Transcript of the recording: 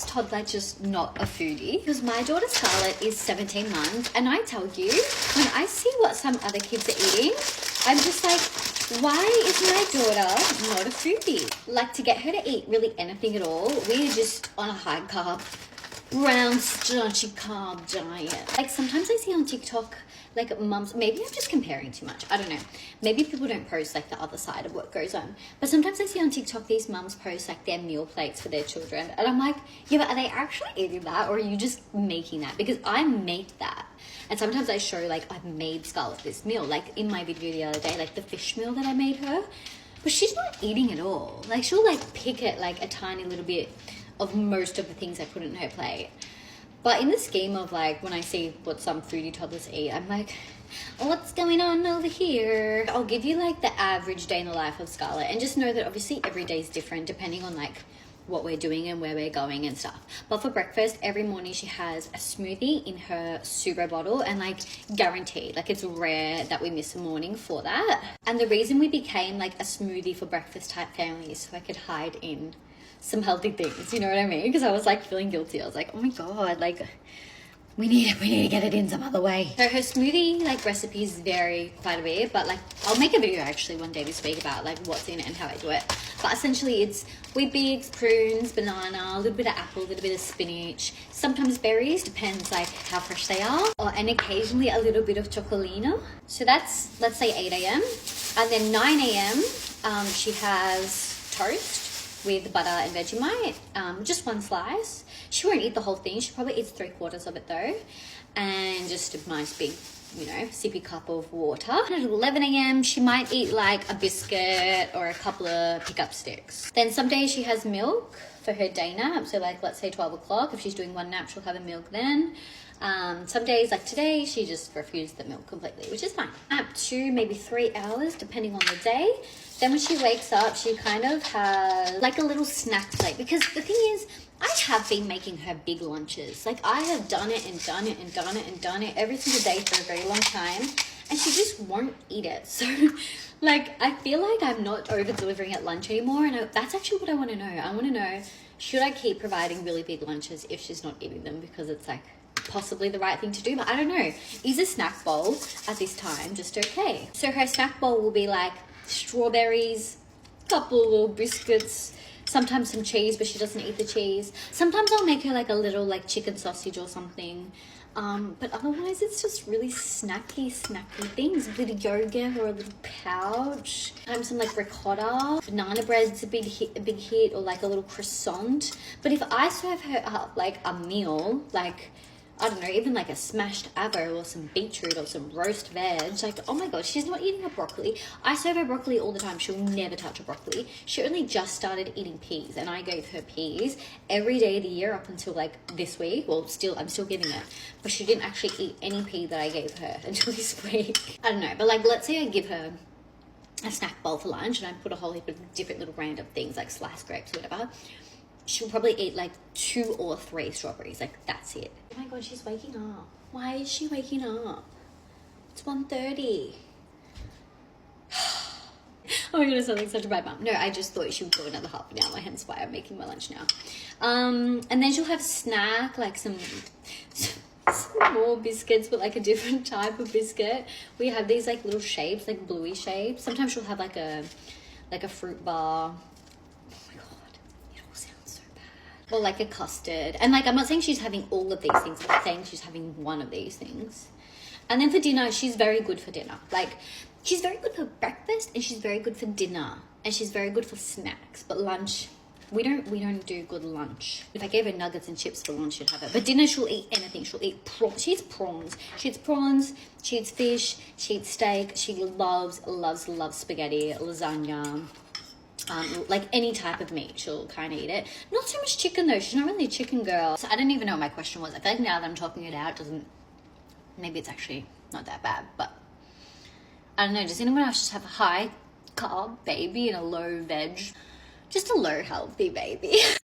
toddler just not a foodie? Because my daughter Scarlett is 17 months, and I tell you, when I see what some other kids are eating, I'm just like, why is my daughter not a foodie? Like, to get her to eat really anything at all, we're just on a high carb, brown starchy carb diet. Like, sometimes I see on TikTok, like, mums, maybe I'm just comparing too much, I don't know, maybe people don't post like the other side of what goes on, but sometimes I see on TikTok these mums post like their meal plates for their children, and I'm like, yeah, but are they actually eating that, or are you just making that? Because I make that, and sometimes I show like I've made Scarlett this meal, like in my video the other day, like the fish meal that I made her, but she's not eating at all. Like, she'll like pick at like a tiny little bit of most of the things I put in her plate. But in the scheme of like, when I see what some foodie toddlers eat, I'm like, what's going on over here? I'll give you like the average day in the life of Scarlett, and just know that obviously every day is different depending on like what we're doing and where we're going and stuff. But for breakfast, every morning she has a smoothie in her Subo bottle, and like guaranteed, like it's rare that we miss a morning for that. And the reason we became like a smoothie for breakfast type family is so I could hide in some healthy things, you know what I mean? Because I was like feeling guilty. I was like, oh my god, like we need to get it in some other way. So her smoothie like recipes vary quite a bit, but like I'll make a video actually one day this week about like what's in it and how I do it. But essentially it's Weet-Bix, prunes, banana, a little bit of apple, a little bit of spinach, sometimes berries, depends like how fresh they are, and occasionally a little bit of chocolina. So that's, let's say 8 a.m. and then 9 a.m. She has toast with butter and Vegemite, just one slice. She won't eat the whole thing. She probably eats 3/4 of it though, and just a nice big, you know, sippy cup of water. And at 11 a.m. she might eat like a biscuit or a couple of pickup sticks. Then some days she has milk for her day nap, so like let's say 12 o'clock. If she's doing one nap, she'll have a milk then. Some days like today she just refused the milk completely, which is fine. Up to maybe 3 hours depending on the day. Then when she wakes up, she kind of has like a little snack plate, because the thing is, I have been making her big lunches. Like, I have done it and done it and done it and done it every single day for a very long time, and she just won't eat it. So like, I feel like I'm not over delivering at lunch anymore, and that's actually what I want to know. I want to know, should I keep providing really big lunches if she's not eating them, because it's like possibly the right thing to do, but I don't know. Is a snack bowl at this time just okay? So her snack bowl will be like strawberries, couple of little biscuits, sometimes some cheese, but she doesn't eat the cheese. Sometimes I'll make her like a little like chicken sausage or something, but otherwise it's just really snacky things. A bit of yogurt or a little pouch, sometimes some like ricotta. Banana bread's a big hit, or like a little croissant. But if I serve her up like a meal, like I don't know, even like a smashed avo or some beetroot or some roast veg, like, oh my god, she's not eating her broccoli. I serve her broccoli all the time. She'll never touch a broccoli. She only just started eating peas, and I gave her peas every day of the year up until like this week. Well, I'm still giving it, but she didn't actually eat any pea that I gave her until this week. I don't know, but like, let's say I give her a snack bowl for lunch and I put a whole heap of different little random things like sliced grapes or whatever. She'll probably eat like 2 or 3 strawberries. Like, that's it. Oh my god, she's waking up. Why is she waking up? It's 1:30. Oh my goodness, I'm like such a bad mum. No, I just thought she would go another half an hour, hence why I'm making my lunch now. And then she'll have snack, like some more biscuits, but like a different type of biscuit. We have these like little shapes, like bluey shapes. Sometimes she'll have like a fruit bar. Or like a custard. And like, I'm not saying she's having all of these things, I'm saying she's having one of these things. And then for dinner, she's very good for dinner. Like, she's very good for breakfast, and she's very good for dinner, and she's very good for snacks. But lunch, we don't do good lunch. If I gave her nuggets and chips for lunch, she'd have it. But dinner, she'll eat anything. She'll eat prawns. She eats prawns. She eats prawns. She eats fish. She eats steak. She loves spaghetti, lasagna. Like any type of meat, she'll kind of eat it. Not so much chicken though. She's not really a chicken girl. So I don't even know what my question was. I feel like now that I'm talking it out, maybe it's actually not that bad, but I don't know. Does anyone else just have a high carb baby and a low veg? Just a low healthy baby?